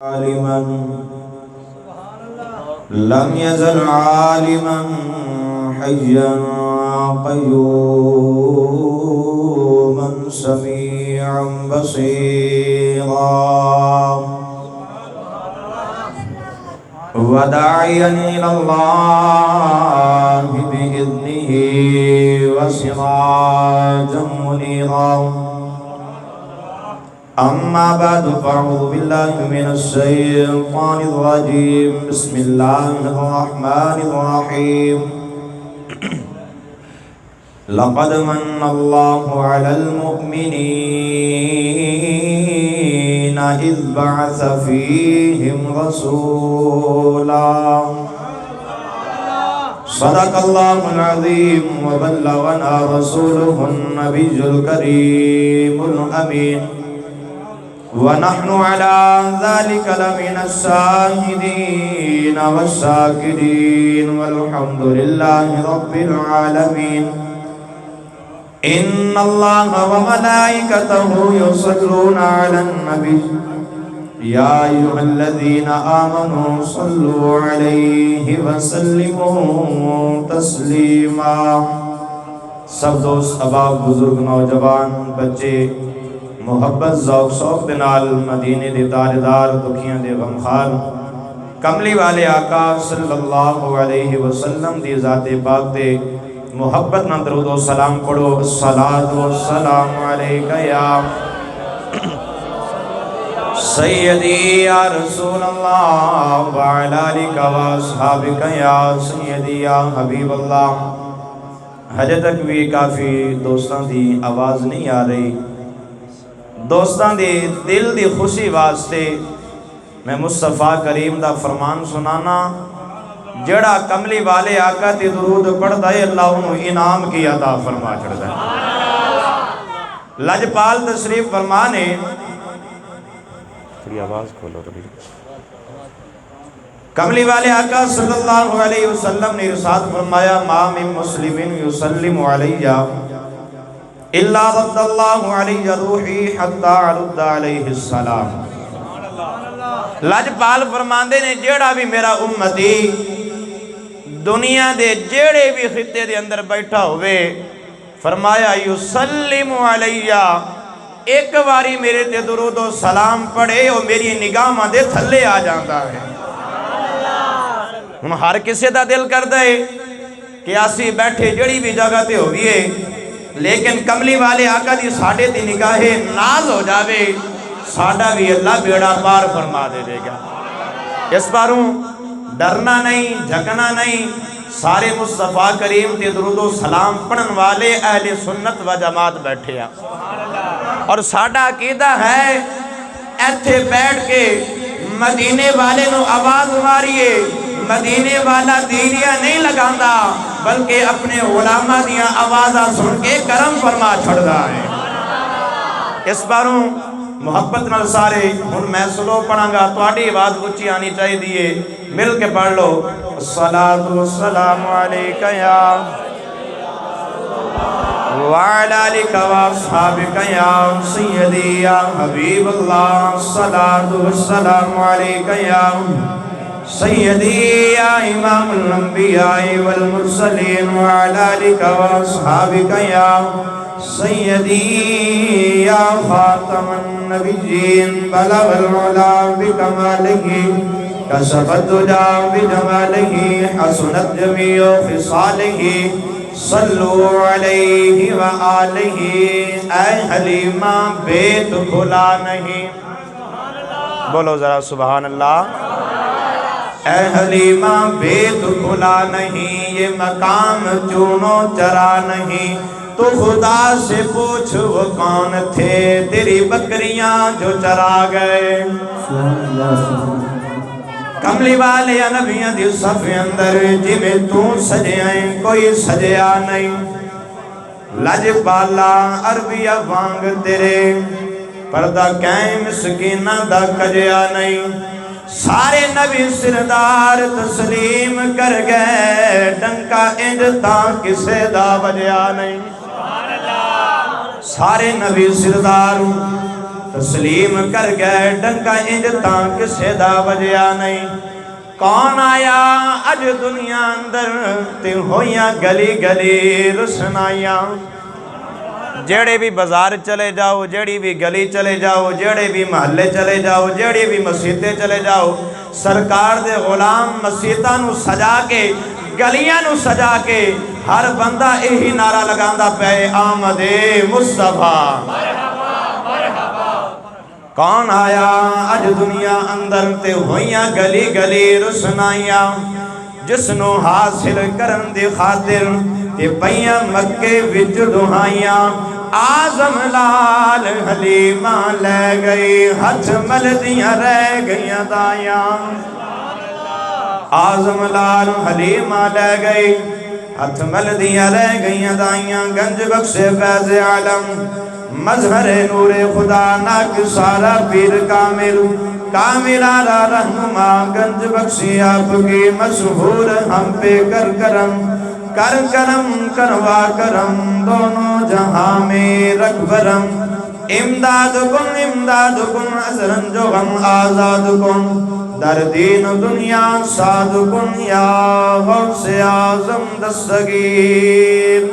عالما لم يزل عالما حيا قيوما سميعا بصيرا وداعيا إلى الله بإذنه وسراجا منيرا. أما بعد فأعوذ بالله من الشيطان الرجيم. بسم الله الرحمن الرحيم. لقد من الله على المؤمنين إذ بعث فيهم رسولا. صدق الله العظيم وبلغنا رسوله النبي الكريم الأمين ونحن على ذلك لمن الشاهدين والشاكرين والحمد لله رب العالمين. إن الله وملائكته يصلون على النبي يا أيها الذين آمنوا صلوا عليه وسلموا تسلیما. سب دوست احباب بزرگ نوجوان بچے محبت ذوق شوق دے نال مدینے دے تاجدار دکھیاں دے غمخار کملی والے آقا صلی اللہ علیہ وسلم دی ذات پاک دے محبت نہ درود و سلام پڑھو. الصلاۃ والسلام علیکہ یا سیدی یا رسول اللہ وعلی آلک و اصحابک یا سیدی یا حبیب اللہ. حجے تک بھی کافی دوستاں دی آواز نہیں آ رہی. دوستاں دی دل دی خوشی واسطے میں مصطفیٰ کریم دا فرمان سنانا. جڑا کملی والے آقا تے درود پڑھدا ہے اللہ انہوں انعام کی عطا فرما چھڑدا ہے. لجپال تشریف فرمانے تھوڑی آواز کھولو تھوڑی. کملی والے آقا صلی اللہ علیہ وسلم نے ارشاد فرمایا ما من مسلم یسلم علیہ الا رد اللہ علیہ روحی حتی رد علیہ السلام. لجپال فرماندے نے جیڑا بھی میرا امتی دنیا دے جیڑے بھی خطے دے اندر بیٹھا ہوئے فرمایا یسلم علیہ ایک باری میرے تے درود و سلام پڑھے اور میری نگاہ دے تھلے آ جاتا ہے. ہم ہر کسی دا دل کر دے کہ آسی بیٹھے جڑی بھی جگہ تے ہوئیے لیکن کملی والے آقا دی ساڑھے تی نگاہیں ناز ہو جاوے ساڑھا بھی اللہ بیڑا پار فرما دے گا. اس باروں ڈرنا نہیں جھکنا نہیں. سارے مصطفیٰ کریم تے درود و سلام پڑھن والے اہل سنت و جماعت بیٹھے ہیں اور ساڑھا عقیدہ ہے ایتھے بیٹھ کے مدینے والے نو آواز ماریے. مدینے والا دیریاں نہیں لگاندہ بلکہ اپنے علماء دیاں آوازہ سن کے کرم فرما چھڑ دا ہے. اس باروں محبت نال سارے ہن میں سلو پڑھاں گا تواڈی آواز اونچی آنی چاہیے دیئے مل کے پڑھ لو. الصلاۃ والسلام علیکہ یا وعلی آلک و اصحابک یا سیدی یا حبیب اللہ. الصلاۃ والسلام علیکہ یا سیدی یا امام الانبیاء والمرسلین وعلی آلک و اصحابک یا سیدی یا خاتم النبیین بلغ العلا بکمالہ کشف الدجا بجمالہ حسنت جمیع خصالہ صلو علیہ وآلہ. اے حلیمہ بیت کھلا نہیں. بولو ذرا سبحان اللہ. اے حلیمہ بیت کھلا نہیں یہ مقام چونو چرا نہیں. تو خدا سے پوچھ وہ کون تھے تیری بکریاں جو چرا گئے. کملی والے نبیاں دی صف اندر جی میں تو سجیائیں کوئی سجیا نہیں. لجپالا عربیہ وانگ تیرے پردہ کہیں مسکینہ دا کجیا نہیں. سارے نبی سردار تسلیم کر گئے ڈنکا انج تاں کسے دا بجیا نہیں. سارے نبی سردار تسلیم کر گئے ڈنکا انج تاں کسے دا وجیا نہیں کون آیا اج دنیا اندر تے ہویاں گلی گلی رسنائیاں جڑے بھی بازار چلے جاؤ جڑی بھی گلی چلے جاؤ جڑے بھی محلے چلے جاؤ جڑی بھی مسجدیں چلے جاؤ سرکار دے غلام مسجداں نو سجا کے گلیاں نو سجا کے ہر بندہ یہی نعرہ لگاندا پے آمد مصطفیٰ کون آیا اج دنیا اندر تے ہویاں گلی گلی رسنائیاں جس نو حاصل کرن دی خاطر تے پیاں مکے وچ دہائیاں آزم لال حلیمہ لے گئی ہتھ ملدیاں رہ گئیاں دائیاں آزم لال حلیمہ لے گئی ہتھ ملدیاں رہ گئیاں دائیاں گنج بخش فیض عالم مظہر نور خدا ناک سارا پیر کامل کامل آرہ رہنما گنج بخشی آپ کی مشہور ہم پہ کر کرم کروا کرم دونوں جہاں میں رکھ برم امداد کن عذرن جو غم آزاد کن در دین دنیا ساد کن یا غوث اعظم دستگیر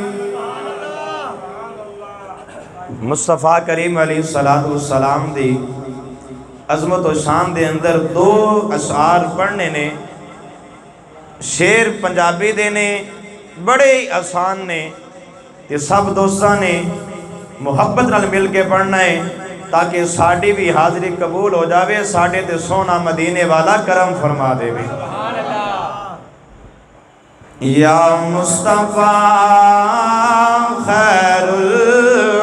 مصطفیٰ کریم علیہ السلام دی عظمت و شان دے اندر دو اشعار پڑھنے نے شعر پنجابی دے نے بڑے آسان نے تے سب دوستاں نے محبت نال مل کے پڑھنا ہے تاکہ ساڑی بھی حاضری قبول ہو جاوے ساڑے تے سونا مدینے والا کرم فرما دے بھی یا مصطفیٰ خیر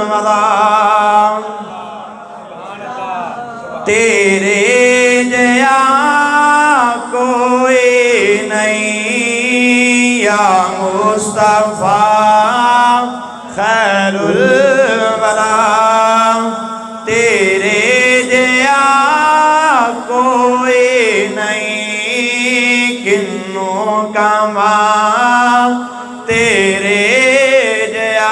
المدام تیرے جیا کوئی نہیں یا مصطفیٰ خیر الورا تیرے جیا کوئی نہیں کنوں کا ماں تیرے جیا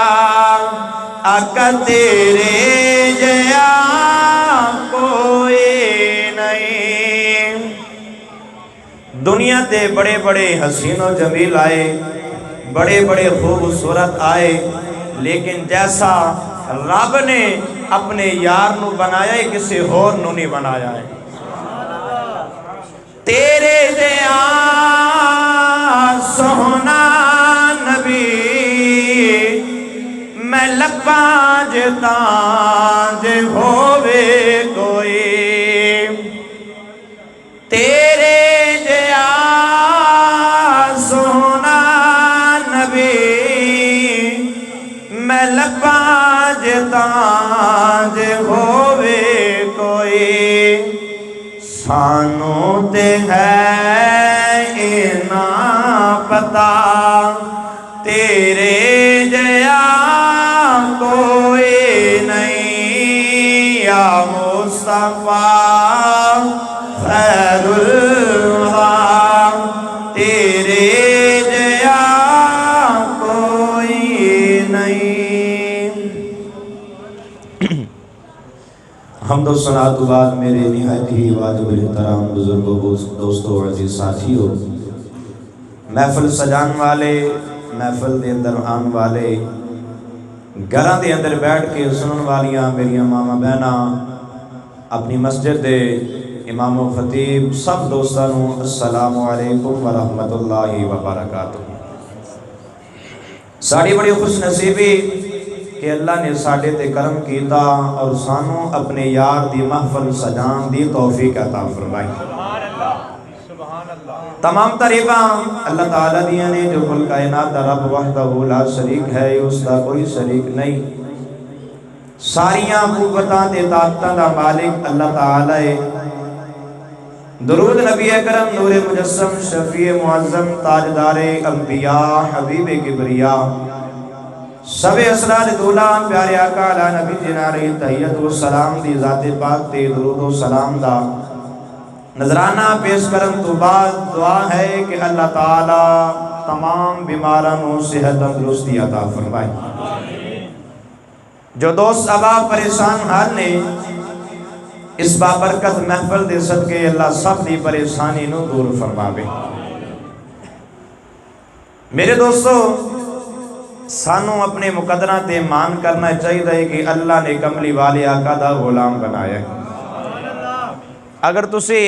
آقا تیرے جیا کوئی نہیں دنیا تے بڑے بڑے حسین و جمیل آئے بڑے بڑے خوبصورت آئے لیکن جیسا رب نے اپنے یار نو بنایا ہے کسی اور نو نہیں بنایا ہے تیرے جیا سونا نبی میں لپاں جتاں جے ہووے کوئی تیرے جیا سونا نبی میں لپاں جتاں جے ہووے کوئی سانوں تے ہے اینا پتا تیرے جیا کوئی نہیں یا مصطفیٰ خیر الورا تیرے جیا کوئی نہیں حمد و ثنا تو بعد میرے نہایت ہی واجب الاحترام بزرگوں دوستوں عزیز ساتھیوں محفل سجان والے محفل دے اندر آن والے گھراں دے اندر بیٹھ کے سنن والیاں میریاں ماما بہناں اپنی مسجد دے امام و خطیب سب دوستانوں السلام علیکم ورحمت اللہ وبرکاتہ ساڑی بڑی خوش نصیبی کہ اللہ نے ساڑے تے کرم کیتا اور سانوں اپنے یار دی محفل سجان دی توفیق عطا فرمائی تمام تعریفاں اللہ تعالیٰ دیا نے جو کل کائنات دا رب وحدہ لا شریک ہے اس دا کوئی شریک نہیں ساریاں قوتاں تے طاقتاں دا مالک اللہ تعالیٰ ہے درود نبی اکرم نور مجسم شفیع معظم تاجدار انبیاء حبیب کبریا سب اسرار دولا پیارے آقا علی نبی جناری تحیت و سلام دی ذات پاک تے درود و سلام دا نظرانہ پیش کرم تو بعد دعا ہے کہ اللہ تعالیٰ تمام بیمارانوں صحت تندرستی عطا فرمائے جو دوست ابا پریشان حال نے اس بابرکت محفل دے صدقے اللہ سب دی پریشانی نو دور فرماوے۔ میرے دوستو، سانو اپنے مقدرہ تے مان کرنا چاہیے کہ اللہ نے کملی والے آقا دا غلام بنایا ہے۔ اگر تسی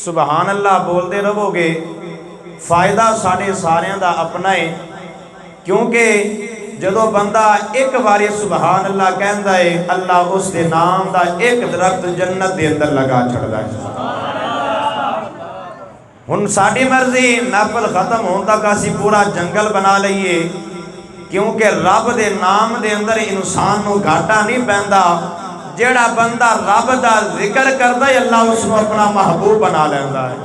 سبحان اللہ بول دے رہو گے، فائدہ ساڑھے ساریاں دا اپنا ہے، کیونکہ جدو بندہ ایک باری سبحان اللہ کہندا ہے، اللہ اس دے نام دا ایک درخت جنت دے اندر لگا چھڑ دا ہے۔ ہن ساڑھی مرضی محفل ختم ہوتا کاسی پورا جنگل بنا لئیے، کیونکہ رب دے نام دے اندر انسان نو گھاٹا نہیں پہندا۔ جیڑا بندہ رب دا ذکر کردا ہے، اللہ اس کو اپنا محبوب بنا لیندہ ہے۔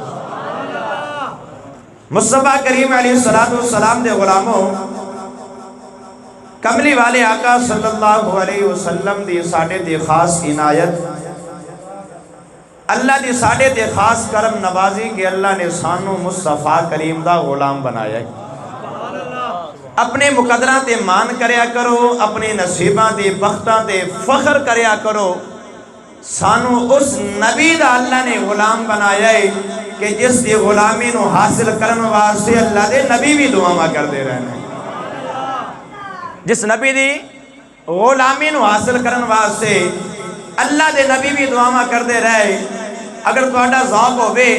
مصطفیٰ کریم علیہ السلام دے غلاموں، کملی والے آقا صلی اللہ علیہ وسلم دی ساڑھے دے خاص عنایت، اللہ دی ساڑھے دے خاص کرم نوازی کہ اللہ نے سانو مصطفیٰ کریم دا غلام بنایا ہے۔ اپنے مقدرہ تے مان کریا کرو، اپنے نصیبہ تے بختہ تے فخر کریا کرو۔ سانو اس نبی دا اللہ نے غلام بنایا ہے کہ جس دی غلامی نو حاصل کرنے واسطے اللہ دے نبی بھی دعا کر دے رہے ہیں۔ جس نبی دی غلامی نو حاصل کرنے واسطے اللہ دے نبی بھی دعا کر دے رہے۔ اگر تہاڈا ذوق ہوئے،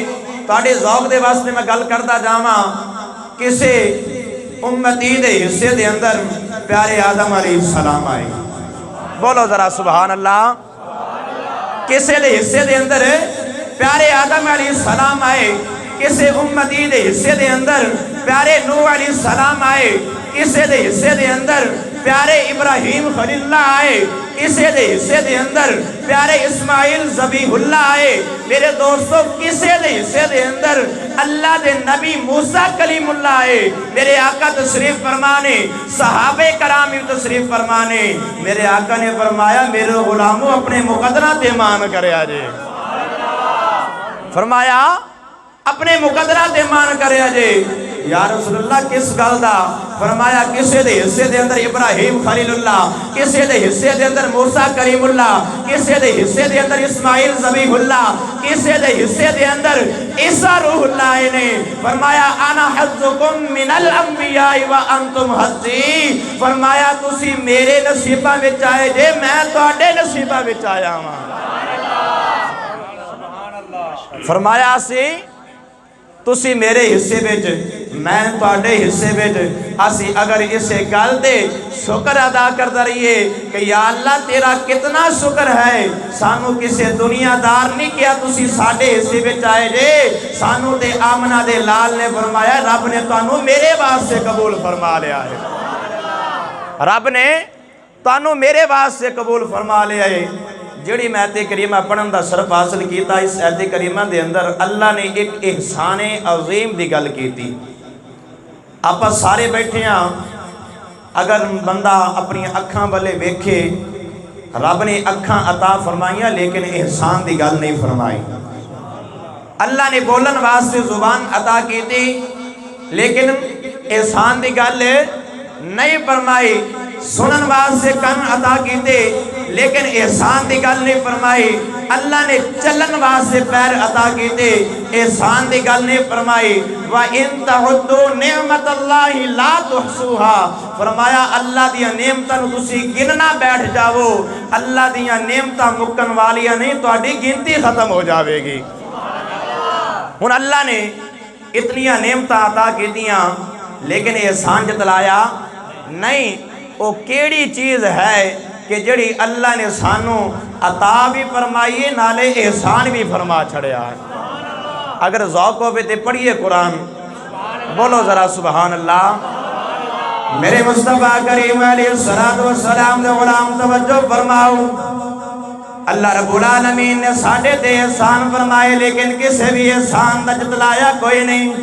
تہاڈے ذوق دے واسطے میں گل کردا جاواں، کسے امتی دے حصے دے اندر پیارے آدم علیہ السلام آئے، بولو ذرا سبحان اللہ۔ کسے دے حصے دے اندر پیارے آدم علیہ السلام آئے، کسے امتی دے حصے دے اندر پیارے نوح علیہ السلام آئے، کسے دے حصے دے اندر پیارے ابراہیم خلیل اللہ آئے، کسے دے حصے دے اندر پیارے اسماعیل ذبیح اللہ آئے۔ میرے دوستو، کسے دے حصے دے اندر اللہ دے نبی موسیٰ کلیم اللہ آئے۔ میرے آقا تشریف فرمانے، صحابہ کرام تشریف فرمانے، میرے آقا نے فرمایا میرے غلاموں اپنے مقدرہ تے مان کرے آجے۔ فرمایا اپنے مقدرہ تے مان کرے آجے۔ یا رسول اللہ کس گل دا؟ فرمایا کسے دے حصے دے اندر ابراہیم خلیل اللہ، کسے دے حصے دے اندر موسیٰ کریم اللہ، کسے دے حصے دے اندر اسماعیل ذبیح اللہ، کسے دے حصے دے اندر عیسیٰ روح اللہ نے فرمایا انا حظکم من الانبیاء وانتم حظی۔ فرمایا تسی میرے نصیبہ وچ آئے جے، میں تواڈے نصیبہ وچ آیا ہوں۔ فرمایا اسی تسی میرے حصے وچ، میں تواڈے حصے وچ، اسی اگر اسے گل دے شکر ادا کرتا رہیے کہ یا اللہ تیرا کتنا شکر ہے، سانو کسے دنیا دار نہیں کیا تسی ساڑھے حصے وچ آئے جے۔ سانو دے آمنہ دے لال نے فرمایا رب نے تانو میرے واسطے قبول فرما لیا ہے، رب نے تانو میرے واسطے قبول فرما لیا ہے۔ جڑی میں آیت کریمہ پڑھن دا شرف حاصل کیتا، اس آیت کریمہ دے اندر اللہ نے ایک احسان عظیم دی گل کیتی۔ آپا سارے بیٹھے ہیں، اگر بندہ اپنی اکھاں بلے ویکھے، رب نے اکھاں عطا فرمائیاں لیکن احسان دی گل نہیں فرمائی۔ اللہ نے بولن واسطے زبان عطا کیتی لیکن احسان دی گل نہیں فرمائی، سنن واسطے کن عطا کیتے لیکن احسان دی گل نہیں فرمائی۔ اللہ نے چلن واسطے پیر عطا کیتے، احسان دی گل نہیں فرمائی۔ وَإِن تَعُدُّوا نِعْمَةَ اللَّهِ لَا تُحْصُوهَا۔ فرمایا اللہ دیا نعمتاں نو تسی گننا بیٹھ جاؤ، اللہ دیا نعمتاں مکن والیاں نہیں، تو اڈی گنتی ختم ہو جاوے گی۔ ہن اللہ نے اتنیاں نعمتاں عطا کیتیاں لیکن احسان جتلایا نہیں۔ وہ کیڑی چیز ہے کہ جڑی اللہ نے سانو عطا بھی فرمائیے نالے احسان بھی فرما چھڑیا ہے۔ اگر ذوق ہوئے تے پڑھیے قرآن، بولو ذرا سبحان اللہ۔ میرے مصطفیٰ کریم علیہ السلام دے غلام توجہ فرماؤ، اللہ رب العالمین نے ساڑھے تے احسان فرمائے لیکن کسے بھی احسان دا جتلایا کوئی نہیں۔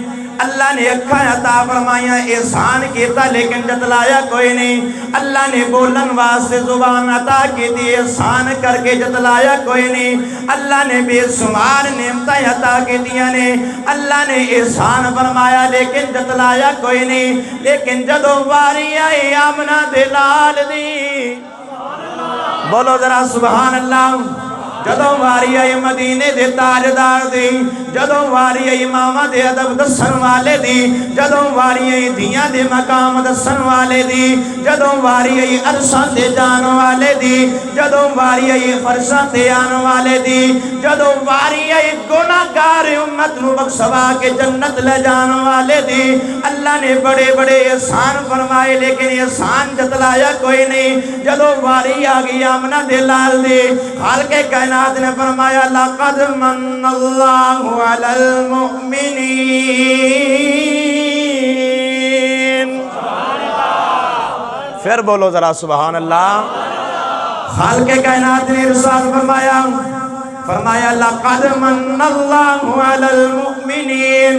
اللہ نے اکھاں عطا فرمائیاں احسان کیتا لیکن جتلایا کوئی نہیں۔ اللہ نے بولن واسطے زبان عطا کیتی، احسان کر کے جتلایا کوئی نہیں۔ اللہ نے بے شمار نعمتیں عطا کیتیاں نے، اللہ نے احسان فرمایا لیکن جتلایا کوئی نہیں۔ لیکن جدو واری آئی آمنہ دے لال دی، بولو ذرا سبحان اللہ، جدوں واری آئی مدینے دے تاجدار دی، جدوں واری آئی ماما دے ادب دسن والے دی، جدوں واری آئی دھیاں دے مقام دسن والے دی، جدوں واری آئی عرشان دے جان والے دی، جدوں واری آئی فرشان دے آن والے دی، جدوں واری آئی گناہگار امت نو بخشوا کے جنت لے جان والے دی۔ اللہ نے بڑے بڑے احسان فرمائے لیکن احسان جتلایا کوئی نہیں۔ جدوں واری آگئی آمنہ دے لال دی، خالق کائنات نے فرمایا لَقَدْ مَنَّ اللَّهُ عَلَى الْمُؤْمِنِينَ۔ پھر بولو ذرا سبحان اللہ۔ خالق کائنات نے ارشاد فرمایا لَقَدْ مَنَّ اللَّهُ عَلَى الْمُؤْمِنِينَ۔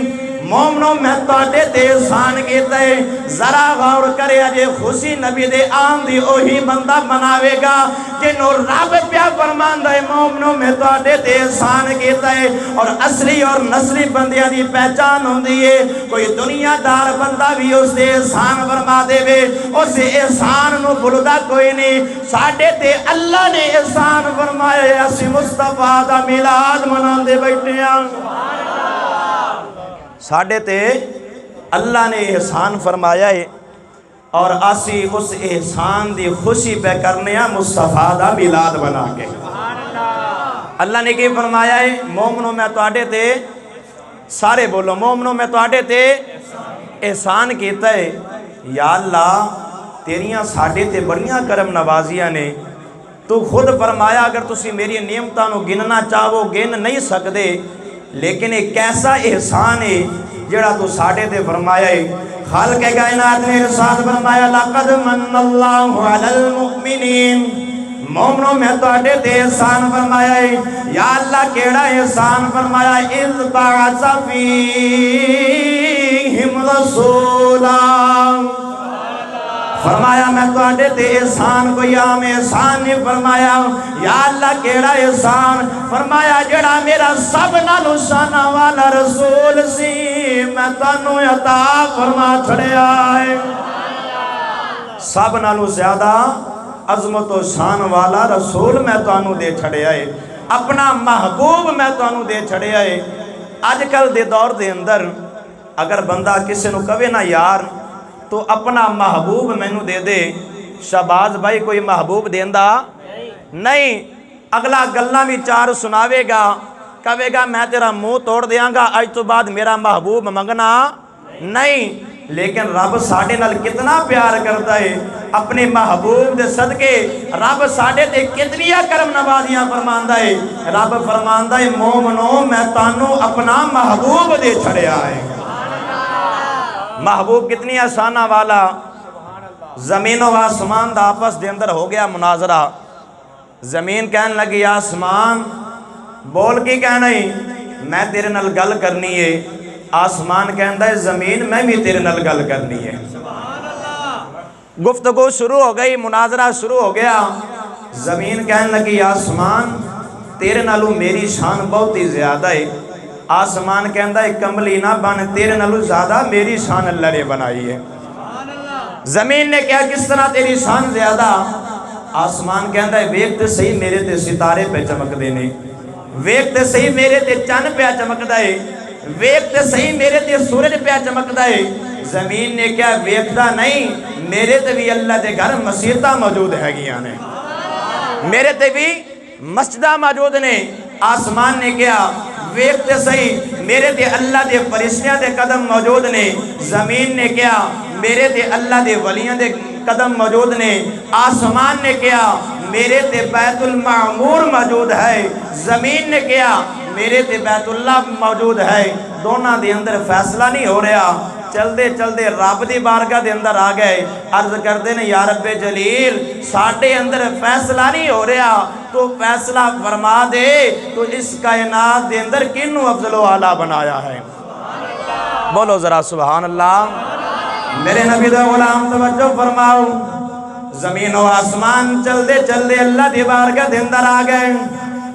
مومنوں میں توڑے تے احسان کیتا ہے، ذرا غور کرے اجے خوشی نبی دے آن دی اوہی بندہ بناوے گا جنہوں رب پیا فرماندہ ہے مومنوں میں توڑے تے احسان کیتا ہے۔ اور اصلی اور نسلی بندیاں دی پہچان ہوں دیئے، کوئی دنیا دار بندہ بھی اس دے احسان فرما دے وے، اس احسان نو بھولدا کوئی نہیں۔ ساڑھے تے اللہ نے احسان فرمائے، اسی مصطفیٰ دا میلاد منان دے بیٹھے ہیں۔ ساڑھے تے اللہ نے احسان فرمایا ہے اور اسی اس احسان دی خوشی پہ کرنے ہیں مصطفیٰ دا میلاد بنا کے۔ اللہ نے کی فرمایا ہے مومنوں میں توڑے تے، سارے بولو مومنوں میں توڑے تے احسان کیتا ہے۔ یا اللہ تیریاں ساڑھے تے بڑیاں کرم نوازیاں نے، تو خود فرمایا اگر تسی میری نعمتاں نو گننا چاہو گن نہیں سکدے، لیکن ایک کیسا احسان ہے جڑا تو ساڑھے دے فرمایا ہے۔ خالق کائنات نے ارشاد فرمایا لَقَدْ مَنَّ اللَّهُ عَلَى الْمُؤْمِنِينَ۔ مومنوں میں توڑے تے احسان فرمایا ہے۔ یا اللہ کیڑا احسان فرمایا اِذْ بَعَثَ فِيهِمْ رَسُولًا۔ فرمایا میں توڑے تے احسان کوئی عام احسان نہیں فرمایا۔ یا اللہ کیڑا احسان فرمایا جڑا میرا سب نالو شانہ والا رسول سی میں تانوں عطا فرما چھڑے آئے۔ سب نالو زیادہ عظمت و شان والا رسول میں تانوں دے چھڑے آئے، اپنا محبوب میں تانوں دے چھڑے آئے۔ آج کل دے دور دے اندر اگر بندہ کسی نو کہے نا یار تو اپنا محبوب میں نو دے دے، شہباز بھائی کوئی محبوب دیندہ نہیں، اگلا گلہ بھی چار سناوے گا، کہے گا میں تیرا منہ توڑ دیاں گا آج تو بعد میرا محبوب منگنا نہیں۔ لیکن رب ساڑھے نال کتنا پیار کرتا ہے، اپنے محبوب دے صدقے رب ساڑھے تے کتنیا کرم نوازیاں فرماندہ ہے۔ رب فرماندہ ہے مومنوں میں تانوں اپنا محبوب دے چھڑے آئے۔ محبوب کتنی آسانہ والا، زمین و آسمان دا آپس دے اندر ہو گیا مناظرہ۔ زمین کہنے لگی آسمان بول کی کہنا ہی میں تیرے نال گل کرنی ہے، آسمان کہندا ہے زمین میں بھی تیرے نال گل کرنی ہے۔ گفتگو شروع ہو گئی، مناظرہ شروع ہو گیا۔ زمین کہنے لگی آسمان تیرے نالو میری شان بہت ہی زیادہ ہے۔ آسمان کہندا ہے کملی نہ بن، تیرے نالو زیادہ میری شان اللہ نے بنائی ہے۔ زمین نے کہا کس طرح تیری شان زیادہ؟ آسمان کہندا ہے ویکھتے صحیح میرے تے ستارے پہ چمک دینے، ویکھتے صحیح میرے تے چند پہ چمک دائے، ویکھتے صحیح میرے تے سورج پہ چمک دائے۔ زمین نے کہا ویکھدا نہیں، میرے تے بھی اللہ دے گھر مسیتہ موجود ہے گیا نے، میرے تے بھی مسجدہ موجود نے۔ آسمان نے کہا ویکھتے صحیح میرے تے اللہ دے فرشتیاں دے قدم موجود نے۔ زمین نے کہا میرے تے اللہ دے ولیاں دے قدم موجود نے۔ آسمان نے کہا میرے تے بیت المعمور موجود ہے۔ زمین نے کہا میرے تے بیت اللہ موجود ہے۔ دونوں دے اندر فیصلہ نہیں ہو رہا، چل دے رب دی بارگاہ دے اندر آ گئے، عرض کردے نے یا رب جلیل ساڑھے اندر فیصلہ نہیں ہو رہا، تو فیصلہ فرما دے، تو اس کائنات دے اندر کنو افضل و اعلیٰ بنایا ہے؟ بولو ذرا سبحان اللہ۔ میرے نبی دا غلام توجہ فرماؤ، زمین و آسمان چل دے اللہ دی بارگاہ دے اندر آ گئے۔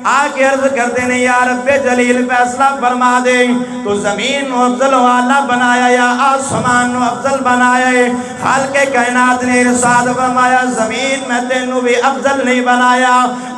آکے عرض کرتے ہیں یا رب جلیل فیصلہ فرما دے تو زمین و افضل و اعلیٰ بنایا یا آسمان و افضل بنایا ہے؟ خالق کائنات نے ارشاد فرمایا زمین میں تینوں بھی افضل نہیں بنایا،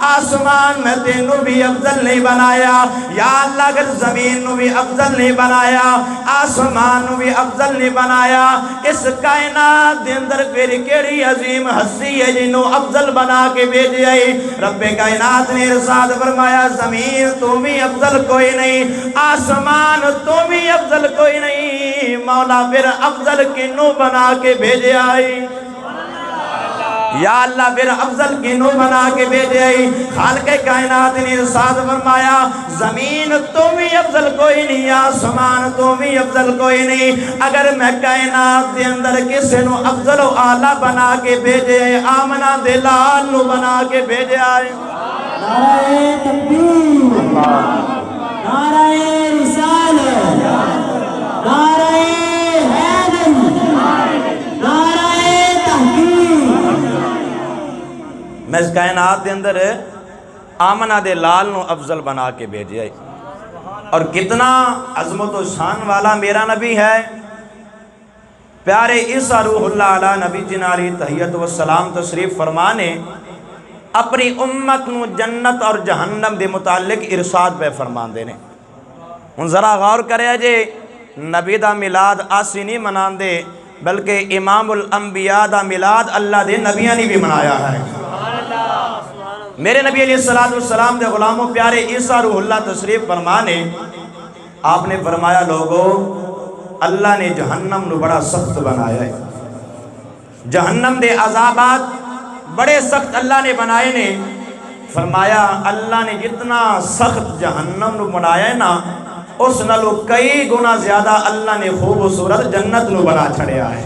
آسمان میں تینوں بھی افضل نہیں بنایا۔ یا اللہ اگر زمین نو بھی افضل نہیں بنایا، آسمان نو بھی افضل نہیں بنایا، اس کائنات دے اندر پھر کیڑی عظیم ہستی ہے جنہوں افضل بنا کے بھیجے آئی؟ رب کائنات نے ارشاد فرمایا زمین تو بھی افضل کوئی نہیں، آسمان تو بھی افضل کوئی نہیں، مولا پھر افضل کنوں بنا کے بھیجے آئی؟ یا اللہ پھر افضل کنوں بنا کے بھیجے آئی؟ خالق کائنات نے ارشاد فرمایا زمین تو بھی افضل کوئی نہیں، آسمان تو بھی افضل کوئی نہیں، اگر میں کائنات دے اندر کسی نو افضل و اعلیٰ بنا کے بھیجے آمنہ دے لال نو بنا کے بھیجے آئے۔ نعرہ تکبیر، نعرہ رسالت، نعرہ حیدر، نعرہ تحقیق۔ میں اس کائنات دے اندر آمنہ دے لال نو افضل بنا کے بھیجے آئی، اور کتنا عظمت و شان والا میرا نبی ہے۔ پیارے عیسیٰ روح اللہ علیہ نبی جناری تحیت و سلام تشریف فرمانے اپنی امت نو جنت اور جہنم دے متعلق ارشاد پہ فرمان دینے۔ ان ذرا غور کرے جے نبی دا میلاد آسی نہیں منان دے بلکہ امام الانبیاء دا میلاد اللہ دے نبیاں نے بھی منایا ہے۔ میرے نبی علیہ السلام دے غلاموں پیارے عیسیٰ روح اللہ تشریف فرمانے آپ نے فرمایا لوگو اللہ نے جہنم نو بڑا سخت بنایا ہے، جہنم دے عذابات بڑے سخت اللہ نے بنائے نے۔ فرمایا اللہ نے جتنا سخت جہنم نو بنایا ہے نا اس نالو کئی گنا زیادہ اللہ نے خوبصورت جنت نو بنا چھڑیا ہے۔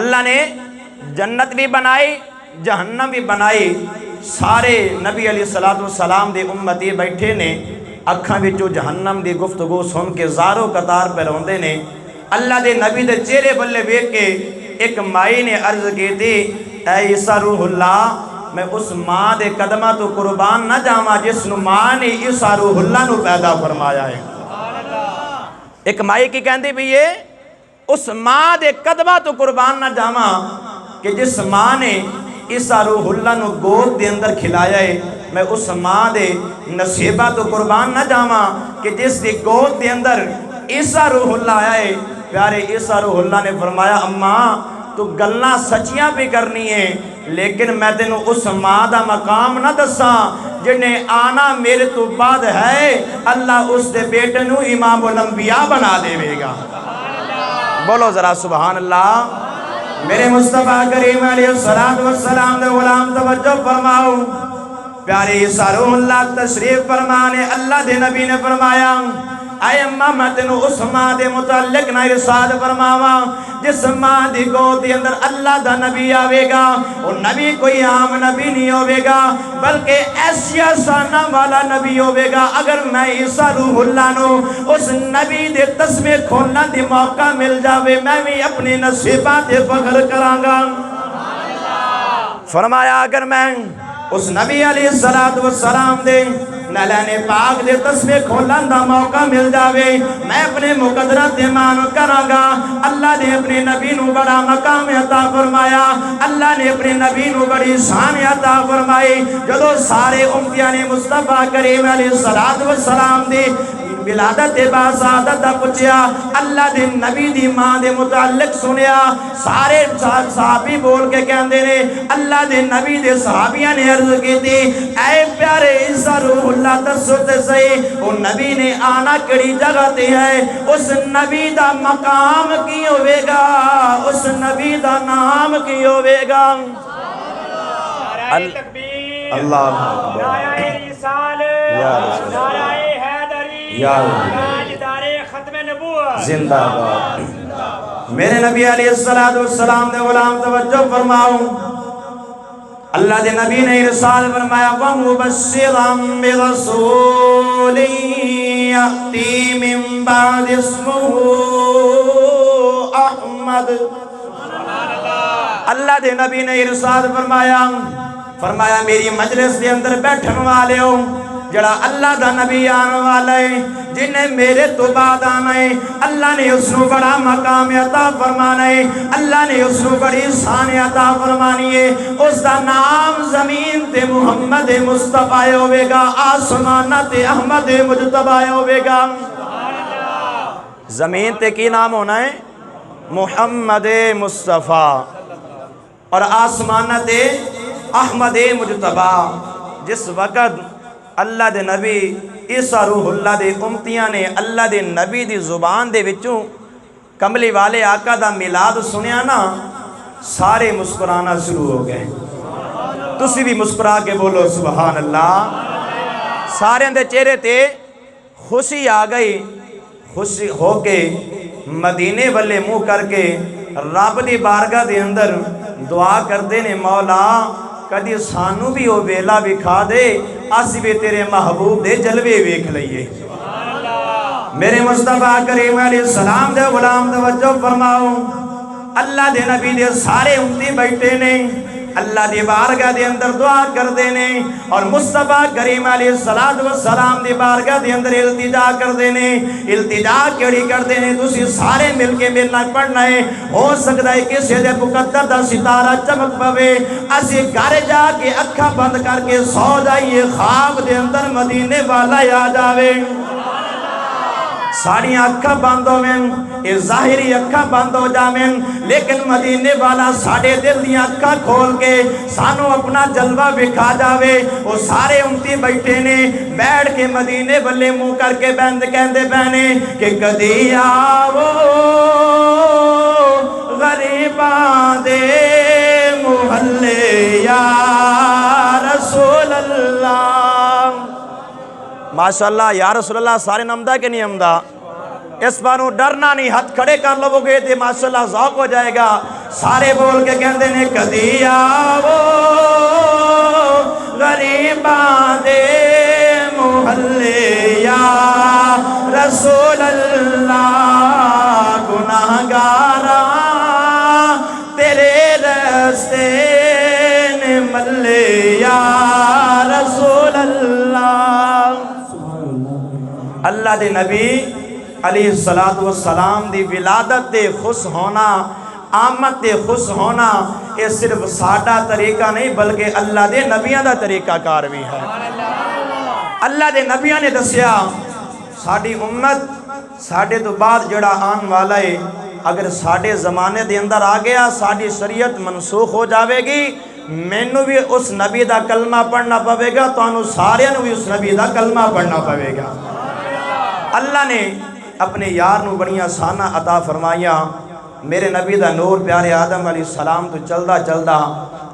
اللہ نے جنت بھی بنائی جہنم بھی بنائی۔ سارے نبی علیہ السلام دے امتی بیٹھے نے اکھاں وچوں جہنم دی گفتگو سن کے زاروں قطار پہ روندے نے۔ اللہ دے نبی دے چہرے بلے ویکھ کے ایک مائی نے عرض کی تھی اے عیسیٰ روح اللہ میں اس ماں دے قدمہ تو قربان نہ جاواں جس نو ماں نے عیسیٰ روح اللہ نو پیدا فرمایا ہے۔ ایک مائی کی کہندی بھی یہ اس ماں دے قدمہ تو قربان نہ جاواں کہ جس ماں نے عیسیٰ روح اللہ نو گود دے اندر کھلایا ہے، میں اس ماں دے نصیبہ تو قربان نہ جاواں کہ جس دی گود دے اندر عیسیٰ روح اللہ آیا ہے۔ پیارے عیسیٰ روح اللہ نے فرمایا اماں تو گلنا سچیاں بھی کرنی ہے لیکن میں تینوں اس ماں دا مقام نہ دساں جنہیں آنا میرے تو بعد ہے، اللہ اس دے بیٹے نو امام الانبیاء بنا دے گا۔ بولو ذرا سبحان اللہ۔ میرے مصطفیٰ کریم علیہ السلام دے غلام توجہ فرماؤ۔ پیارے عیسیٰ روح اللہ تشریف فرمانے اللہ دے نبی نے فرمایا اے اماں میں تینوں اس ماں دے متعلق نہ ارشاد فرماواں جس ماں دی گود دے اندر اللہ دا نبی آوے گا، وہ نبی کوئی عام نبی نہیں ہوئے گا بلکہ ایسیا شانہ والا نبی ہوئے گا۔ اگر میں عیسیٰ روح اللہ نو اس نبی دے تسمے کھولنا دی موقع مل جاوے میں بھی اپنے نصیبات دے فخر کرانگا۔ فرمایا اگر میں اس نبی علیہ السلام دے نالان پاک دے تسبیح کھولن دا موقع مل جاوے میں اپنے مقدرت ایمان کرانگا۔ اللہ نے اپنے نبی نو بڑا مقام عطا فرمایا، اللہ نے اپنے نبی نو بڑی شان عطا فرمائی۔ جدو سارے امتیان مصطفیٰ کریم علیہ السلام دے ولادت باسعادت دا پچھیا اللہ دے نبی دی ماں دے متعلق سنیا، سارے صحابی بول کے کہندے نے اللہ دے نبی دے صحابیاں نے عرض کی تھی اے پیارے عیسیٰ روح اللہ تسوت صحیح وہ نبی نے آنا کڑی جگہ تے ہے، اس نبی دا مقام کی ہوئے گا، اس نبی دا نام کی ہوئے گا۔ اللہ نعرہ رسالت، نعرہ حیدری، تاجدار ختم نبوت زندہ باد۔ میرے نبی علیہ السلام دے غلام توجہ فرماؤں، اللہ دے نبی نے ارسال فرمایا وَمُبَشِّرًا بِرَسُولٍ يَأْتِي مِن بَعْدِ اسْمُهُ احمد۔ اللہ دے نبی نے ارسال فرمایا فرمایا میری مجلس دے اندر بیٹھن والے ہو جڑا اللہ دا نبی آنے والا ہے جنہیں میرے تو بعد آنا ہے اللہ نے اس کو بڑا مقام عطا فرمانا ہے اللہ نے اس کو بڑی شان عطا فرمانی ہے اس دا نام زمین تے محمد مصطفیٰ ہوئے گا آسمانہ تے احمد مجتبہ ہوئے گا زمین تے کی نام ہونا ہے محمد مصطفیٰ اور آسمانہ تے احمد مجتبہ جس وقت اللہ دے نبی عیسیٰ روح اللہ دے امتیاں نے اللہ دے نبی دی زبان دے وچوں کملی والے آقا دا میلاد سنیا نا سارے مسکرانا شروع ہو گئے تسی بھی مسکرا کے بولو سبحان اللہ سارے اندے چہرے تے خوشی آ گئی خوشی ہو کے مدینے والے منہ کر کے رب دی بارگاہ دے اندر دعا کرتے نے مولا کدی سانو بھی وہ ویلا وکھا دے اسی بھی تیرے محبوب دے جلوے ویکھ لئیے میرے مصطفیٰ کریم علیہ السلام دے غلام توجہ فرماؤ اللہ دے نبی دے سارے امتی بیٹھے نے اللہ دی بارگاہ دے اندر دعا کر دینے اور مصطفیٰ کریم علیہ السلام دی بارگاہ دے اندر التجا کر دینے التجا کیڑی کر دینے دوسری سارے مل کے ملنا پڑھنا ہے ہو سکتا ہے کسی دے مقدر دا ستارہ چمک پوے اسی گھر جا کے اکھا بند کر کے سو جائیے خواب دے اندر مدینے والا یا جاوے ساڑیاں اکھا بند ہوئیں یہ ظاہری اکھا بند ہو جاویں لیکن مدینے والا ساڑے دل دیاں اکھا کھول کے سانو اپنا جلوہ بکھا جاوے وہ سارے امتی بیٹھے نے بیٹھ کے مدینے والے منہ کر کے بند کہندے بہنے کہ کدی آو غریباں دے محلے یا رسول اللہ ماشاءاللہ یا رسول اللہ سارے نمدہ کے نہیں امدہ اس باروں ڈرنا نہیں ہاتھ کھڑے کر لوگوں گے تھے ماشاءاللہ ذوق ہو جائے گا سارے بول کے کہندے نے کدی آو غریباں دے محلے یا رسول اللہ گناہگاراں تیرے رستے نے ملے یا رسول اللہ اللہ دے نبی علیہ السلام دی ولادت دے خوش ہونا آمد دے خوش ہونا یہ صرف ساڑھا طریقہ نہیں بلکہ اللہ دے نبیاں دا طریقہ کار بھی ہے اللہ دے نبیاں نے دسیا ساڑھی امت ساڑھے تو بعد جڑا آن والا ہے اگر ساڑھے زمانے دے اندر آ گیا ساڑھی شریعت منسوخ ہو جاوے گی مینو بھی اس نبی دا کلمہ پڑھنا پوے گا تو انو سارے بھی اس نبی دا کلمہ پڑھنا پوے گا اللہ نے اپنے یار نو بڑی آسانہ عطا فرمایا میرے نبی دا نور پیارے آدم علیہ السلام تو چلدا چلدا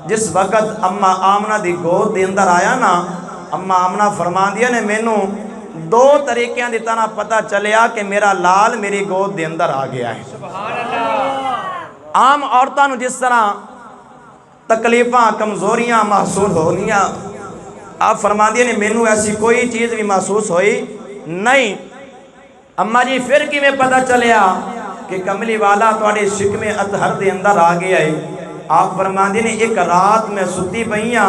جس وقت اماں آمنہ دی گود دے اندر آیا نا اماں آمنہ فرمان دیا نے مینو دو طریقیاں دی طرح پتہ چلیا کہ میرا لال میری گود دے اندر آ گیا ہے عام عورتاں نو جس طرح تکلیفاں کمزوریاں محسوس ہونیاں آپ فرمان دیا نے مینو ایسی کوئی چیز بھی محسوس ہوئی نہیں اماں جی پھر کی میں پتہ چلیا کہ کملی والا توڑے شکم اطہر دے اندر آ گیا ہے آپ فرمان دی نے ایک رات میں ستی پہیاں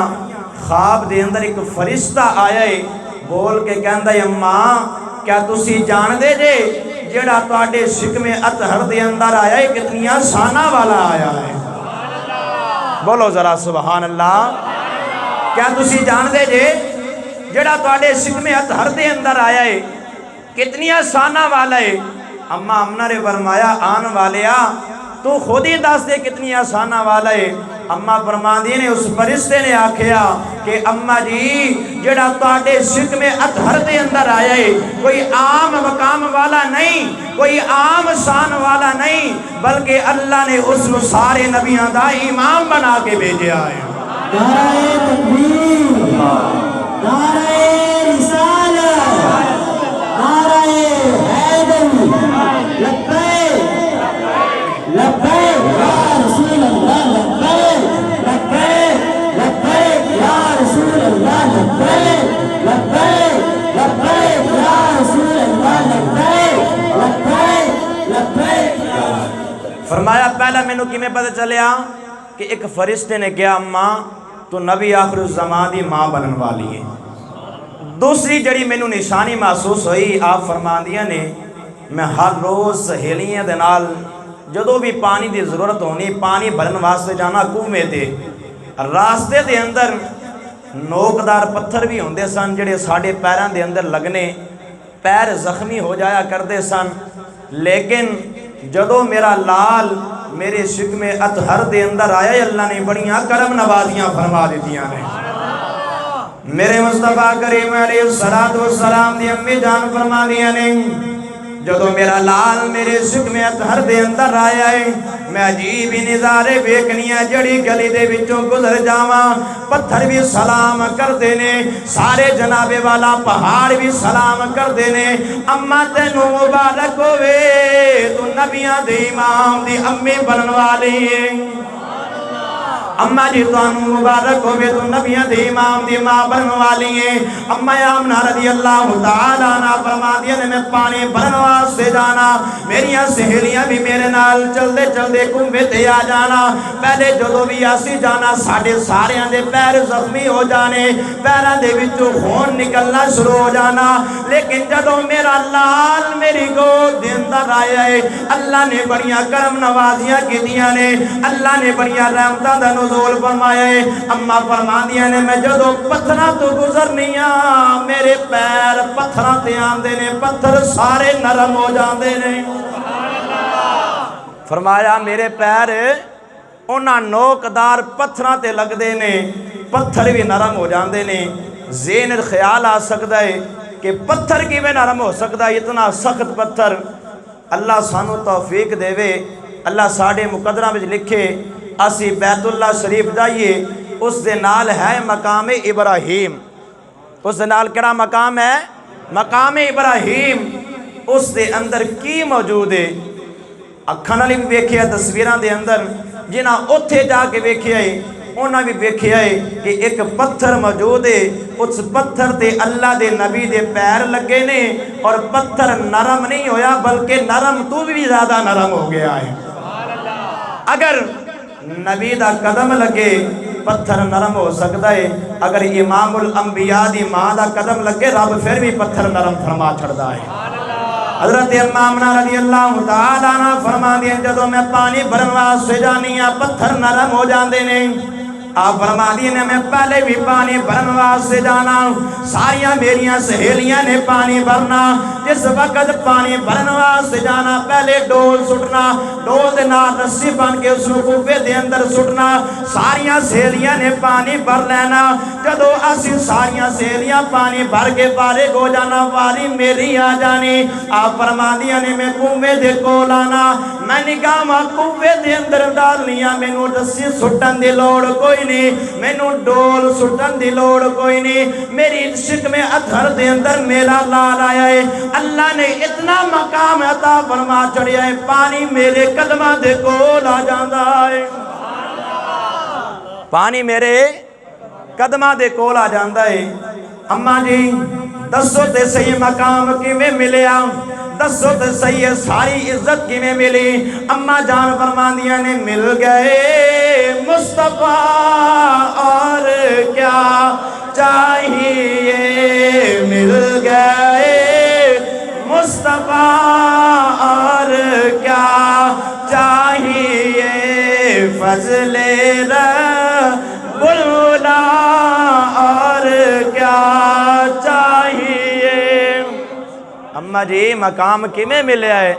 خواب دے اندر ایک فرشتہ آیا ہے بول کے کہندہ ہے اماں کیا تسی جان دے جے جڑا توڑے شکم اطہر دے اندر آیا ہے کتنی آسانہ والا آیا ہے بولو ذرا سبحان اللہ کیا تسی جان دے جے جڑا توڑے شکم اطہر دے اندر آیا ہے کتنی آسانہ والا ہے اماں امنہ نے فرمایا آن والیا تو خود ہی دس دے کتنی آسانہ والا ہے اماں فرمان دی نے اس فرشتے نے آکھیا کہ اماں جی جڑا تواڈے شکم اطہر دے اندر آیا ہے کوئی عام مقام والا نہیں کوئی عام شان والا نہیں بلکہ اللہ نے اس کو سارے نبیاں دا امام بنا کے بھیجا ہے نعرہ تکبیر نعرہ رسالت نعرہ حیدر لبیک لبیک یا رسول اللہ لبیک لبیک لبیک یا رسول اللہ لبیک لبیک لبیک یا رسول اللہ لبیک لبیک لبیک فرمایا پہلا میں نو کی میں پتہ چلیا کہ ایک فرشتے نے کیا اماں تو نبی آخر الزمان دی ماں بنن والی ہے۔ دوسری جڑی مینوں نشانی محسوس ہوئی، آپ فرماندیاں نے میں ہر روز سہیلیاں دے نال جدوں بھی پانی دی ضرورت ہونی، پانی بھرن واسطے جانا کنویں تے، راستے دے اندر نوکدار پتھر بھی ہوندے سن جڑے ساڈے پیراں دے اندر لگنے، پیر زخمی ہو جایا کردے سن، لیکن جدوں میرا لال میرے شکم اطہر دے اندر آیا، اللہ نے بڑیاں کرم نوازیاں فرما دیتیاں نے۔ میرے مصطفیٰ کریم علیہ السلام دی امی جان فرما دیا نے جدو میرا لال میرے شکم اطہر دے اندر آیا ہے، میں عجیب ہی نظارے بیکنیاں جڑی گلی دے بچوں گزر جاواں، پتھر بھی سلام کر دینے، سارے جناب والا پہاڑ بھی سلام کر دینے۔ اما تینوں مبارک ہوئے، تو نبیاں دی امام دی امی بنن والی ہے۔ اما جی تانوں مبارک ہوئے، تو نبیاں دی امام دی ماں بنن والی ہیں۔ اما آمنہ رضی اللہ تعالیٰ عنہ فرما دیا نے میں پانی بھرن واسطے جانا، میریاں سہیلیاں بھی میرے نال چلدے چلدے کنویں تے آ جانا۔ پہلے جدوں بھی اسی جانا ساڈے ساریاں دے پیر زخمی ہو جانے، پیراں دے وچوں خون نکلنا شروع ہو جانا، لیکن جدوں میرا لال میری گود دے اندر آیا ہے، اللہ نے بڑیاں کرم نوازیاں کیتیاں نے، اللہ نے بڑیاں رحمتاں دا نزول فرمایا ہے۔ اما فرماندیاں نے میں جدو پتھراں تو گزرنیاں، میرے پیر پتھراں تے آندے نے، پتھر سارے نرم ہو جاندے نے۔ فرمایا میرے پیر انہاں نوکدار پتھراں تے لگ دے نے، پتھر بھی نرم ہو جاندے نے۔ ذہن خیال آ سکتا ہے کہ پتھر کی میں نرم ہو سکتا ہے، اتنا سخت پتھر۔ اللہ سانو توفیق دے وے، اللہ ساڑھے مقدرہ میں لکھے اسی بیت اللہ شریف جائیے، اس دے نال ہے مقام ابراہیم۔ اس دے نال کیا مقام ہے؟ مقام ابراہیم۔ اس دے اندر کی موجود ہے؟ اکھاں علی بھی ویکھیا تصویراں دے اندر، جنہاں اتھے جا کے ویکھیا ہے انہاں بھی ویکھیا ہے کہ ایک پتھر موجود ہے، اس پتھر تے اللہ دے نبی دے پیر لگے نے، اور پتھر نرم نہیں ہویا بلکہ نرم تو بھی زیادہ نرم ہو گیا ہے۔ اگر نبی دا قدم لگے پتھر نرم ہو سکتا ہے، اگر امام الانبیاء دی ماں دا قدم لگے رب پھر بھی پتھر نرم فرما چھڑدا ہے۔ حضرت امامنا رضی اللہ تعالیٰ عنہ فرما دیا جدو میں پانی بھرن واسطے جانیاں پتھر نرم ہو جاندے نے۔ آپ فرما دیے نے میں پہلے بھی پانی بھرن واسطے جانا، ساریاں میریاں سہیلیاں نے پانی بھرنا۔ جس وقت پانی بھرن واسطے جانا پہلے ڈول سٹنا، ڈول دے نال رسی بن کے اس کنویں دے اندر سٹنا، ساریاں سہیلیاں نے پانی بھر لینا۔ جدو اسی ساریاں سہیلیاں پانی بھر کے فارغ ہو جانا، واری میری آ جانی۔ آپ فرما دیا نے میں کنویں دے کول آنا، میں نگاہاں کنویں دے اندر ڈالنیاں، مینوں رسی سٹن دی لوڑ کوئی نہیں، مینوں ڈول سٹن دی لوڑ کوئی نہیں۔ میری شکم اطہر دے اندر میرا لال آیا ہے، اللہ نے اتنا مقام عطا فرما چڑھیا ہے، پانی میرے قدماں دے کول آ جاندا ہے، پانی میرے قدماں دے کول آ جاندا ہے۔ اماں جی دسو تے صحیح مقام کیویں ملیا، دسو تے صحیح ساری عزت کیویں ملی؟ اماں جان فرماندیاں نے مل گئے مصطفیٰ اور کیا چاہیے، مل گئے مصطفیٰ اور کیا چاہیے، فضل رب اللہ اور کیا چاہیے۔ اماں جی مقام کیویں ملیا ہے؟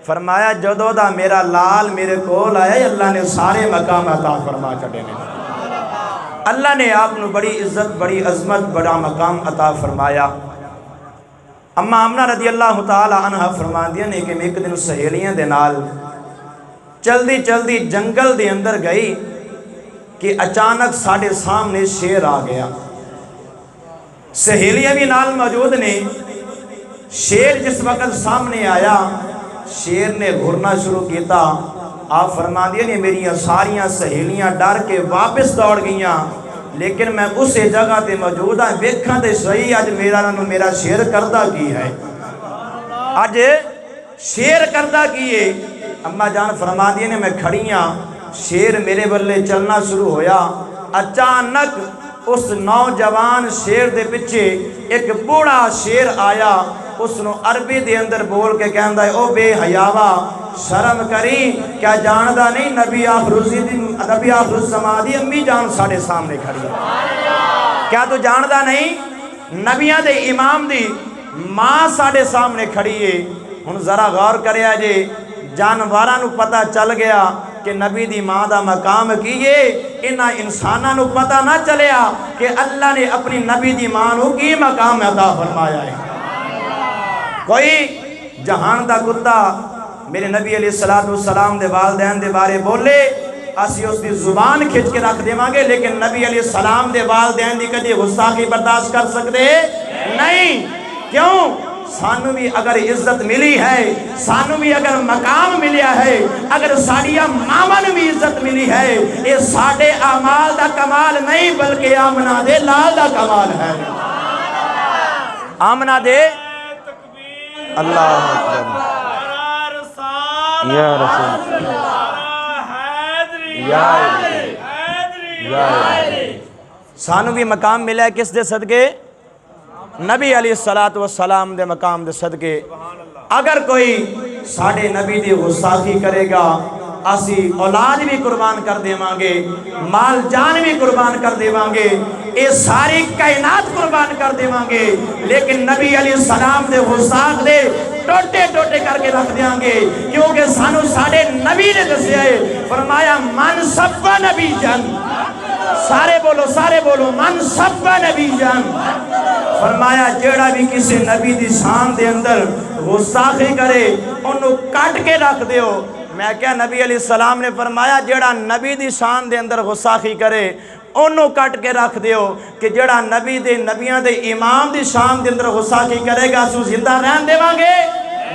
فرمایا جدو دا میرا لال میرے کول آیا ہے، اللہ نے سارے مقام عطا فرما چڑھے نے۔ اللہ نے آپ نے بڑی عزت، بڑی عظمت، بڑا مقام عطا فرمایا۔ اما آمنہ رضی اللہ تعالی عنہ فرما دیا نے کہ میں ایک دن سہیلیاں دے نال چلدی چلدی جنگل دے اندر گئی کہ اچانک ساڑھے سامنے شیر آ گیا۔ سہیلیاں بھی نال موجود نے۔ شیر جس وقت سامنے آیا، شیر نے گھرنا شروع کیتا۔ آپ فرما دیا نے میری ساریاں سہیلیاں ڈر کے واپس دوڑ گئیاں، لیکن میں اسے جگہ تے موجود ہاں، ویکھاں تے صحیح اج میرا شیر کردہ کی ہے، اج شیر کردہ کیے۔ اماں جان فرما دیا نے میں کھڑیاں، شیر میرے بلے چلنا شروع ہویا۔ اچانک اس نوجوان شیر دے پچھے ایک بوڑا شیر آیا، اس نو عربی دے اندر بول کے کہندا ہے او بے حیاوا شرم کری، کیا جاندا نہیں نبی آخر الزمان دی امی جان ساڑے سامنے کھڑی ہے؟ کیا تو جاندا نہیں نبیاں دے امام دی ماں ساڑے سامنے کھڑی ہے؟ ہن ذرا غور کریا جے، جانوراں نو پتہ چل گیا کہ نبی دی ماں دا مقام کیے، انہاں انساناں نو پتہ نہ چلیا کہ اللہ نے اپنی نبی دی ماں نو کی مقام عطا فرمایا ہے۔ کوئی جہان دا کتا میرے نبی علیہ السلام دے والدین دے بارے بولے، اسی اس دی زبان کھچ کے رکھ دے مانگے، لیکن نبی علیہ السلام دے والدین دی کدی غصاخی برداشت کر سکتے نہیں۔ کیوں؟ سانو بھی اگر عزت ملی ہے، سانو بھی اگر مقام ملیا ہے، اگر ساڑیا مامن بھی عزت ملی ہے، یہ ساڑے اعمال دا کمال نہیں بلکہ آمنہ دے لال دا کمال ہے۔ آمنہ دے اللہ اکبر یا رسول سانو بھی مقام ملا ہے کس دے صدقے؟ نبی علیہ السلام دے مقام دے صدقے۔ اگر کوئی ساڑھے نبی دی غصاخی کرے گا، اسی اولاد بھی قربان کر دے مانگے، مال جان بھی قربان کر دے مانگے، اے ساری کائنات قربان کر دے مانگے، لیکن نبی علیہ السلام دے غصاخ دے ٹوٹے ٹوٹے کر کے رکھ دیاں گے، کیونکہ سانو ساڑھے نبی نے دسیا ہے، فرمایا من سب نبی جن، سارے بولو من سب نبی جن، فرمایا جیڑا بھی کسی نبی دی شان دے اندر غصاخی کرے انہوں کٹ کے رکھ دیو۔ میں کیا نبی علیہ السلام نے فرمایا جیڑا نبی دی شان دے اندر غصاخی کرے انہوں کٹ کے رکھ دیو، کہ جیڑا نبی دے نبیاں دے امام دی شان دے اندر غصاخی کرے گا سو زندہ رہن دے مانگے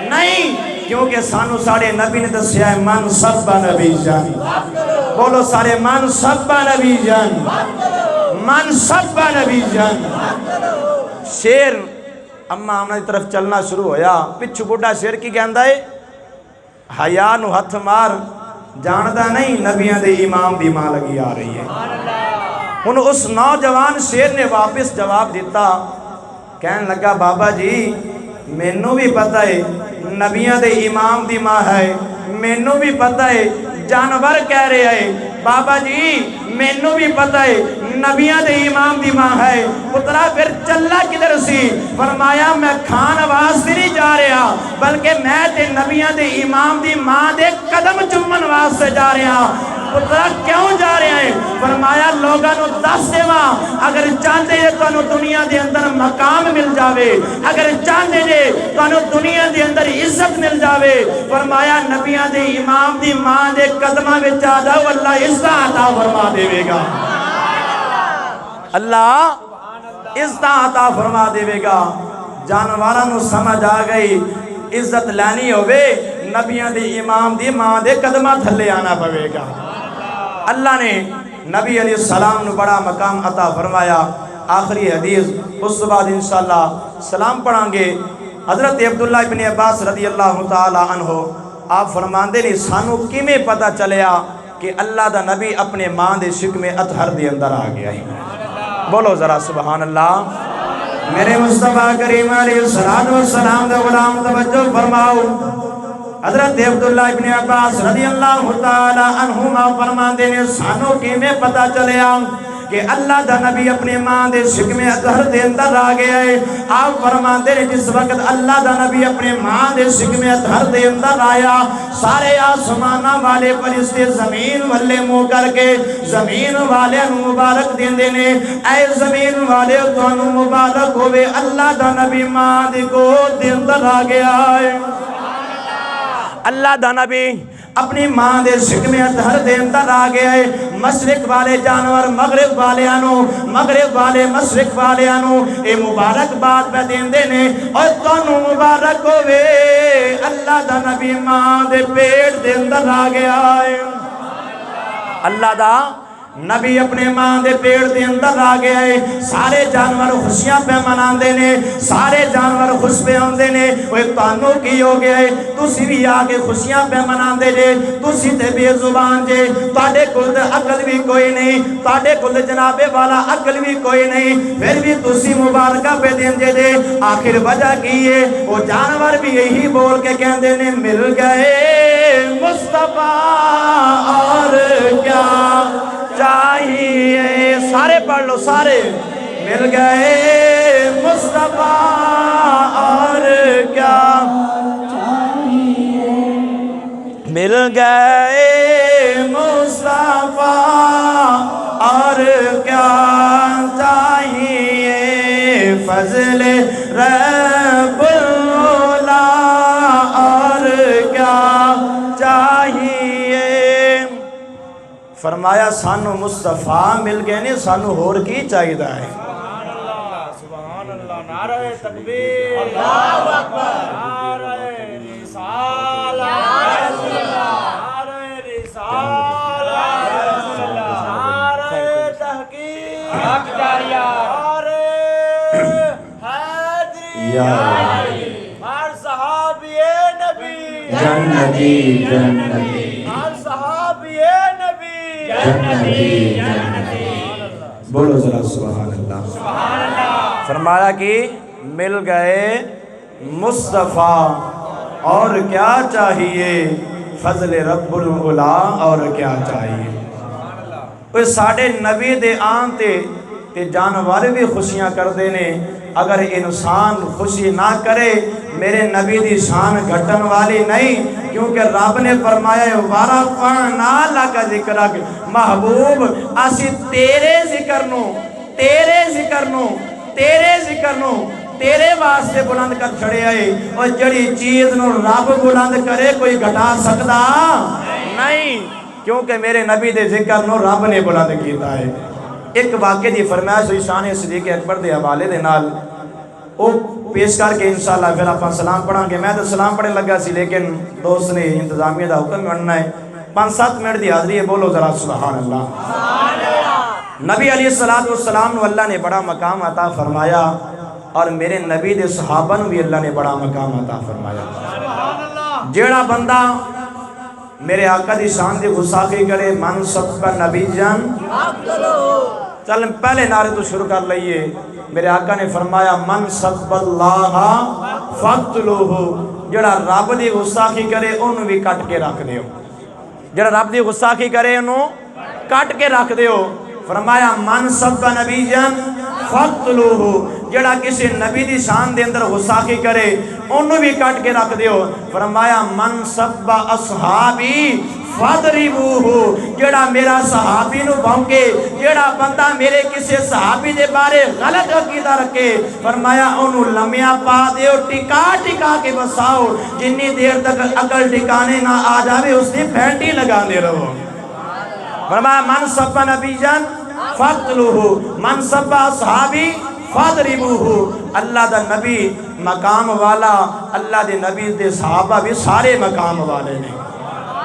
نہیں، کیونکہ سانو ساڑے نبی نے دسیا ہے من سب نبی جان، بولو سارے من سب نبی جان، من سب نبی جان۔ شیر اما آمنہ دی طرف چلنا شروع ہویا، پچھو بڑھا شیر کی کہندہ ہے حیا نو ہتھ مار، جاندہ نہیں نبیاں دے امام دی ماں لگی آ رہی ہے۔ انہوں اس نوجوان شیر نے واپس جواب دیتا، کہنے لگا بابا جی مینوں بھی پتہ ہے نبیاں دے امام دی ماں ہے، مینوں بھی پتہ ہے جانور کہہ رہے ہیں، بابا جی مینوں بھی پتہ ہے نبیاں دے امام دی ماں ہے، پترا پھر چلا کدھر سی؟ فرمایا میں کھان واسطے نہیں جا رہا بلکہ میں تے نبیاں دے امام دی ماں دے قدم چومن واسطے جا رہا۔ پترا کیوں جا رہے ہیں؟ فرمایا لوگاں نو دس دیواں، اگر چاہتے جے تانوں دنیا دے اندر مقام مل جاوے، اگر چاہتے جے تانوں دنیا دے اندر عزت مل جاوے، فرمایا نبیاں دے امام دی ماں دے قدماں وچ آ جاؤ، اللہ عزت عطا فرما دے گا، اللہ عزت عطا فرما دے گا۔ جانوراں نو سمجھ آ گئی عزت لینی ہوئے نبیاں دے امام دی ماں دے قدمہ تھلے آنا پوے گا۔ اللہ نے نبی علیہ السلام نو بڑا مقام عطا فرمایا۔ آخری حدیث اس بعد انشاءاللہ سلام پڑھیں گے۔ حضرت عبداللہ ابن عباس رضی اللہ تعالی عنہ آپ فرماندے نے سانو کیمیں پتہ چلیا کہ اللہ دا نبی اپنے ماں دے شکم اطہر دے اندر آ گیا ہے؟ بولو ذرا سبحان اللہ۔ میرے مصطفیٰ کریم علیہ السلام دے غلام توجہ فرماؤ۔ حضرت عبداللہ ابن عباس رضی اللہ تعالی عنہما فرماندے نے سانو کیمیں پتہ چلیا کہ اللہ دا نبی اپنے ماں دے شکم اطہر دے اندر آ گیا ہے؟ آپ فرماندے نے جس وقت اللہ دا نبی اپنے ماں دے شکم اطہر دے اندر آیا، سارے آسمانہ والے فرشتے زمین والے منہ کر کے زمین والے مبارک دیندے نے، اے زمین والے تانوں مبارک ہوئے اللہ دا نبی ماں دے گود دے اندر آ گیا ہے۔ اللہ دا نبی اپنی ماں دے شکم اطہر دے اندر آ گیا ہے۔ مشرق والے جانور مغرب والے آنو، مغرب والے مشرق والے آنو، اے مبارک بات پہ دیندے نے، اور تانوں مبارک ہوئے اللہ دا نبی ماں دے پیٹ دے اندر آ گیا ہے۔ اللہ دا نبی اپنے ماں دے پیڑ دے اندر آ گیا ہے، سارے جانور خوشیاں پہ مناندے نے، سارے جانور خوش پہ آندے نے، وہ تانوں کی ہو گیا ہے، تسی بھی آگے خوشیاں پہ مناندے جے، تسی تے بے زبان جے، تاڑے کل دے عقل بھی کوئی نہیں، تاڑے کل دے جناب والا عقل بھی کوئی نہیں، پھر بھی تسی مبارکہ پہ دین جے دے، آخر وجہ کی ہے، وہ جانور بھی یہی بول کے کہندے نے مل گئے مصطفیٰ اور کیا چاہیے، سارے پڑھ لو سارے، مل گئے مصطفیٰ اور کیا چاہیے، مل گئے مصطفیٰ اور کیا چاہیے، فضل رب العلا اور کیا چاہیے۔ فرمایا سانو مصطفیٰ مل گئے نے، سانو ہور کی چاہیے ہے۔ سبحان اللہ، نعرہ تکبیر، اللہ اکبر، نعرہ رسالہ، نعرہ رسالہ، نعرہ تحقیق، حق جاریہ، نعرہ حیدری، ہر صحابی نبی جنتی جنتی، ہر صحابی نبی جنتی جنتی، بولو ذرا سبحان اللہ۔ فرمایا کہ مل گئے مصطفیٰ اور کیا چاہیے، فضل رب العلا اور کیا چاہیے۔ کوئی ساڑھے نبی دے آن تے جانور بھی خوشیاں کر دینے، اگر انسان خوشی نہ کرے میرے نبی دی شان گھٹن والی نہیں، کیونکہ رب نے فرمایا ہے وَرَفَعْنَا لَكَ ذِكْرَكَ، محبوب اسی تیرے ذکر نو تیرے ذکر نو تیرے ذکر نو تیرے واسطے بلند کر چھڑے آئے، اور جڑی چیز نو رب بلند کرے کوئی گھٹا سکتا نہیں، کیونکہ میرے نبی دے ذکر نو رب نے بلند کیتا ہے۔ ایک واقعہ دی فرمائش ہوئی شان صدیق اکبر دے حوالے دے نال، وہ پیش کر کے انشاءاللہ پھر آپ سلام پڑھاں گے۔ میں تو سلام پڑھنے لگا سی لیکن دوست نے انتظامیہ دا حکم مننا ہے، 5-7 منٹ دی حاضری ہے، بولو ذرا سبحان اللہ۔ نبی علیہ السلام نو اللہ نے بڑا مقام عطا فرمایا، اور میرے نبی دے صحابہ نو بھی اللہ نے بڑا مقام عطا فرمایا۔ جیڑا بندہ میرے آقا دی شان دی غصاخی کرے، من سب کا نبی جان، چل پہلے نعرے تو شروع کر لئیے۔ میرے آقا نے فرمایا من سب اللہ فقتلوہ، جڑا رب دی غصاخی کرے انہوں بھی کٹ کے رکھ دیو، جڑا رب دی غصاخی کرے انہوں کٹ کے رکھ دیو۔ فرمایا من سب کا نبی جان فقتلوہ، جڑا کسی نبی دی شان دے اندر غصاخی کرے انہوں بھی کٹ کے رکھ دیو۔ فرمایا من سب اصحابی فَضْرِبُوهُ، جڑا میرا صحابی نو بھونکے، جڑا بندہ میرے کسی صحابی دے بارے غلط عقیدہ رکھے، فرمایا انہوں لمیاں پا دیو، ٹکا ٹکا کے بساؤ، جنی دیر تک عقل ٹکانے نہ آ جاوے اس نے پھینٹی لگا دے رہو۔ فرمایا من سب نبی جان فَقْتُلُوهُ، من سب اصحابی فَضْرِبُوهُ، اللہ دا نبی مقام والا، اللہ دے نبی دے صحابہ بھی سارے مقام والے نے۔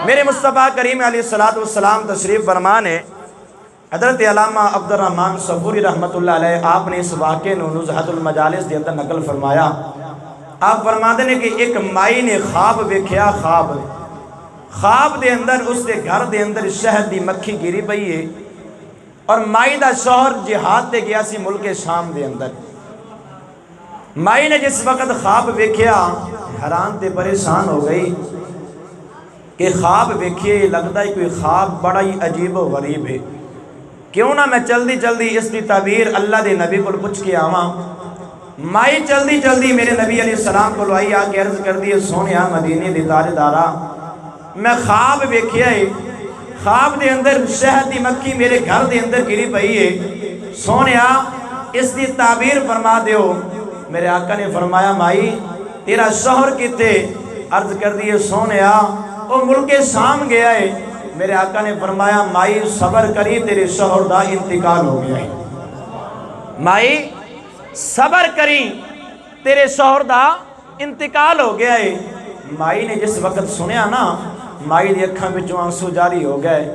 میرے مصطفیٰ کریم علیہ السلام تشریف فرمان ہے، حضرت علامہ عبد الرحمن صفوری رحمت اللہ علیہ آپ نے اس واقعے نو نزہت المجالس دے اندر نقل فرمایا۔ آپ فرماتے ہیں کہ ایک مائی نے خواب ویکھیا، خواب دے اندر اس دے گھر دے اندر شہد دی مکھی گری پئی ہے، اور مائی دا شوہر جہاد تے گیا سی ملک شام دے اندر۔ مائی نے جس وقت خواب ویکھیا حیران تے پریشان ہو گئی کہ خواب ویکھیے لگتا ہے کوئی خواب بڑا ہی عجیب و غریب ہے، کیوں نہ میں جلدی اس کی تعبیر اللہ دے نبی کو پوچھ کے آواں۔ مائی جلدی میرے نبی علیہ السلام کو آئی آ کے عرض کر دی، سونیا مدینے دی تاجدارا، میں خواب ویکھیا ہے، خواب دے اندر شہد دی مکھی میرے گھر دے اندر گری پئی ہے، سونیا اس دی تعبیر فرما دیو۔ میرے آقا نے فرمایا مائی تیرا شوہر کتے؟ عرض کر دیے سونیا وہ ملک شام گیا ہے۔ میرے آقا نے فرمایا مائی صبر کری تیرے شوہر دا انتقال ہو گیا ہے، مائی صبر کری تیرے شوہر دا انتقال ہو گیا ہے۔ مائی نے جس وقت سنیا نا، مائی دی اکھاں وچوں آنسو جاری ہو گئے۔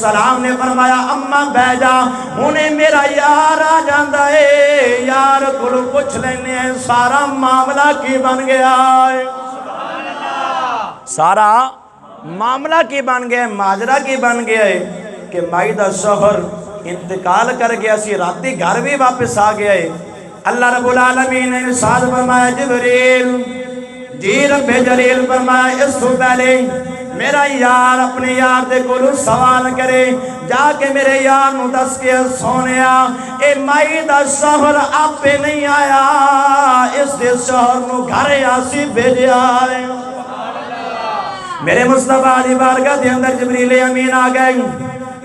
السلام نے فرمایا اما بہ جا ہونے میرا یار آ جاندہ ہے یار کو پوچھ لینے ہیں سارا معاملہ کی بن گیا ہے سارا معاملہ کی بن گیا ہے ماجرہ کی بن گیا ہے کہ مائی دا شوہر انتقال کر گیا سی راتی گھر بھی واپس آ گیا ہے اللہ رب العالمین نے ارشاد فرمایا جبریل جی رب جلیل فرمایا اس تو پہلے میرا یار اپنے یار دے کولو سوال کرے جا کے میرے یار نو دس کے سونیا اے مائی دا شوہر آپ پہ نہیں آیا اس دے شوہر نو گھر آسی بھیجیا ہے میرے مصطفیٰ دی بارگاہ دے اندر جبریل امین آ گئے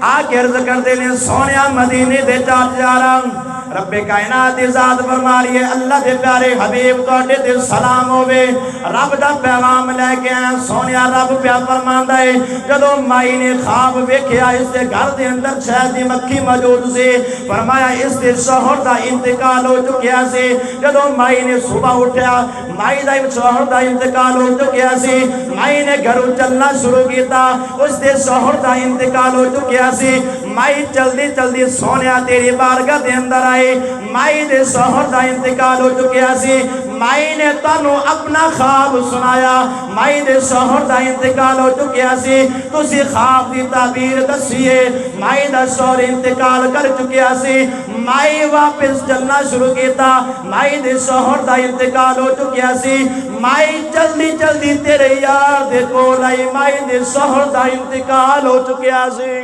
آ کے عرض کر دینے سونیا مدینے دے چاٹ جا رہا رب کائنات دی ذات فرما رہی ہے اللہ دے پیارے حبیب توڑے دے سلام ہوئے رب دا پیغام لے کے آئے سونیا رب پیا فرماندہ ہے جدو مائی نے خواب ویکھیا اس دے گھر دے اندر شہد دی مکھی موجود سے فرمایا اس دے شوہر دا انتقال ہو چکیا سے جدو مائی نے صبح اٹھیا مائی دا شوہر دا انتقال ہو چکیا سے مائی نے گھروں چلنا شروع کیتا اس دے شوہر دا انتقال ہو چکیا سے مائی جلدی جلدی سونیا تیری بارگاہ دے اندر آئے مائی دے شوہر دا انتقال ہو چکیا سی مائی نے تانوں اپنا خواب سنایا مائی دے شوہر دا انتقال ہو چکیا سی تسی خواب دی تعبیر دسیے مائی دا شوہر انتقال کر چکیا سی مائی واپس چلنا شروع کیتا مائی دے شوہر دا انتقال ہو چکیا سی مائی جلدی جلدی تیرے یار دے کول آئی مائی دے شوہر دا انتقال ہو چکیا سی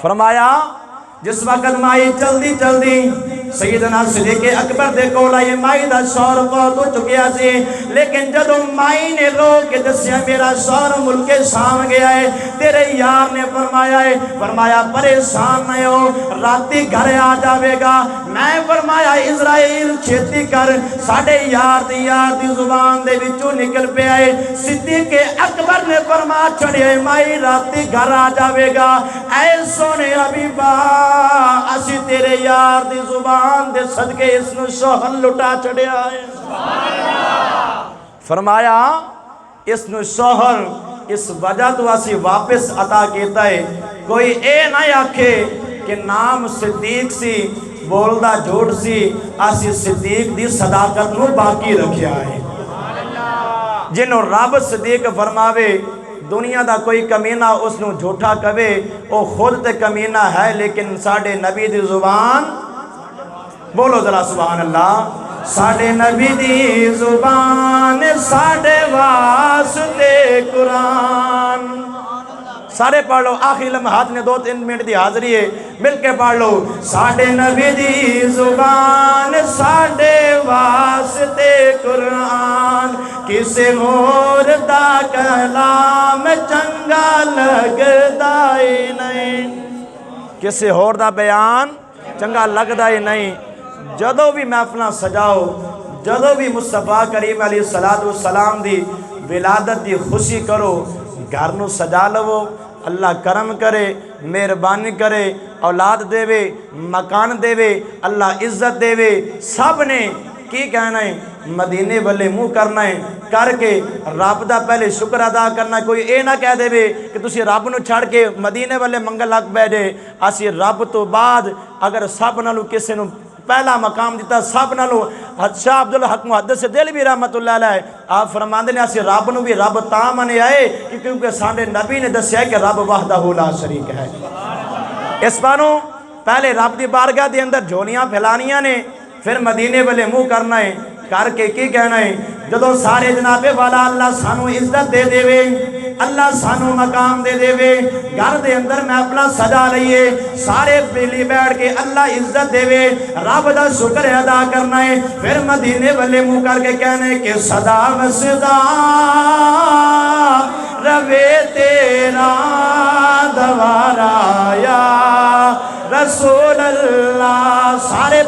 فرمایا جس وقت مائی جلدی جلدی سیدنا صدیق اکبر دے کولا یہ مائی دا شوہر فوت ہو چکیا سی لیکن جدو مائی نے رو کے دسیا میرا شوہر ملک شام گیا ہے تیرے یار نے فرمایا پریشان نہ ہو راتی گھر آ جاوے گا میں فرمایا اسرائیل چھیتی کر ساڑھے یار دی زبان دے وچوں نکل پہ آئے صدیق اکبر نے فرما چھڑے مائی راتی گھر آ جاوے گا اے سونے حبیبا اسی تیرے یار دی زبان دے صدقے اس نے شوہر لٹا چڑھیا ہے فرمایا اس نے شوہر اس وجہ تو اسی واپس عطا کیتا ہے کوئی اے نہ آکھے کہ نام صدیق سی بولدا جھوٹ سی اسی صدیق دی صداقت نو باقی رکھیا ہے جنہوں رب صدیق فرماوے دنیا دا کوئی کمینہ اس نو جھوٹا کبے او خود تے کمینہ ہے لیکن ساڑھے نبی دی زبان بولو ذرا سبحان اللہ ساڑھے نبی دی زبان ساڑھے واسطے قرآن سارے پڑھ لو آخری لمحات نے 2-3 منٹ دی حاضری ہے مل کے پڑھ لو ساڑھے نبی دی زبان ساڑھے واسطے قرآن کسے غور دا کلام چنگا لگ دائی نہیں کسے غور دا بیان چنگا لگ دائی نہیں جدو بھی محفلہ سجاؤ جدو بھی مصطفیٰ کریم علیہ السلام دی ولادت دی خوشی کرو گھر نو سجا لو اللہ کرم کرے مہربانی کرے اولاد دے وے مکان دے وے اللہ عزت دے وے سب نے کی کہنا ہے مدینے والے منہ کرنا ہے کر کے رب دا پہلے شکر ادا کرنا کوئی اے نہ کہہ دے وے کہ تسی رب نو چھڑ کے مدینے والے منگل لگ بیٹھے اسی رب تو بعد اگر سب نالو کسے نو پہلا مقام دیتا سب نالو شاہ عبدالحق محدث دل بھی رحمت اللہ علیہ آپ فرماندے نے اسی رب نو بھی رب تاں منے آئے کیونکہ ساندے نبی نے دسیا ہے کہ رب وحدہ لا شریک ہے اس بانو پہلے رب دی بارگاہ دی اندر جھولیاں پھیلانیاں نے پھر مدینے والے منہ کرنا ہے کر کے کی کہنا ہے جدو سارے جناب والا اللہ سانو عزت دے دے وے اللہ سانو مقام دے دے وے گھر دے اندر میں اپنا سجا لئیے سارے بیلی بیٹھ کے اللہ عزت دے وے رب دا شکر ادا کرنا ہے پھر مدینے والے منہ کر کے کہنا ہے کہ صدا و صدا روے تیرا دوارا یا رسول اللہ سارے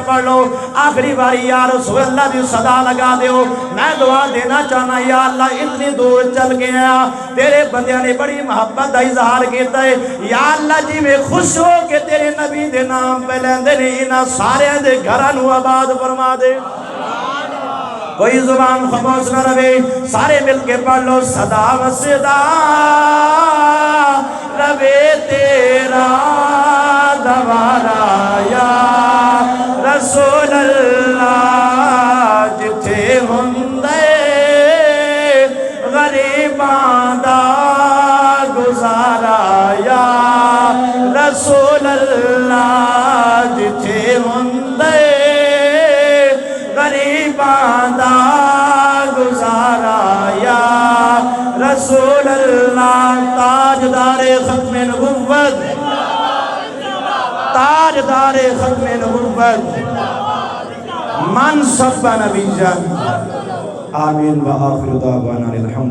پڑھ لو آخری باری یا رسول اللہ دی صدا لگا دیو میں دعا دینا چاہنا یا اللہ اتنی دور چل گیا تیرے بندیاں نے بڑی محبت دا اظہار کیتا ہے یا اللہ جی میں خوش ہو کہ تیرے نبی دے نام پہ لیندے نے انہاں سارے دے گھرانو آباد فرما دے کوئی زبان خاموش نہ رہے، سارے مل کے پڑھ لو صدا و صدا رہے تیرا دوارا یا رسول اللہ جتھے ہوندے غریباں دا گزارا یا رسول اللہ جتھے ہوندے غریباں دا گزارا یا رسول اللہ تاجدار ختم نبوت تاجدار ختم نبوت من صب نبی جان آمین و آخر دعوانا الحمد